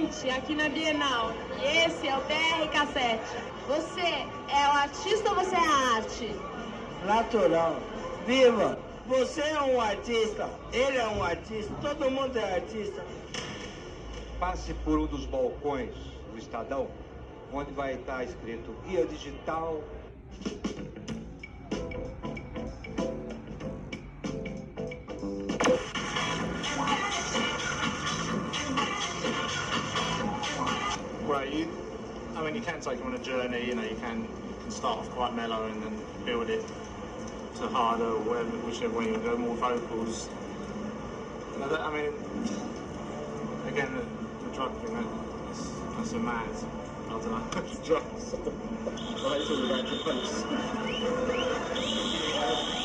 gente aqui na Bienal. E esse é o BR-Cassete. Você é o artista ou você é a arte? Natural. Viva! Você é um artista, ele é um artista, todo mundo é artista. Passe por um dos balcões do Estadão, onde vai estar escrito Guia Digital. Right, I mean, you can take them on a journey, you can start off quite mellow and then build it to harder or whatever, whichever way you go, more vocals. I mean, again, the drug thing, that's a mad, I don't know, drugs. Well, it's all about the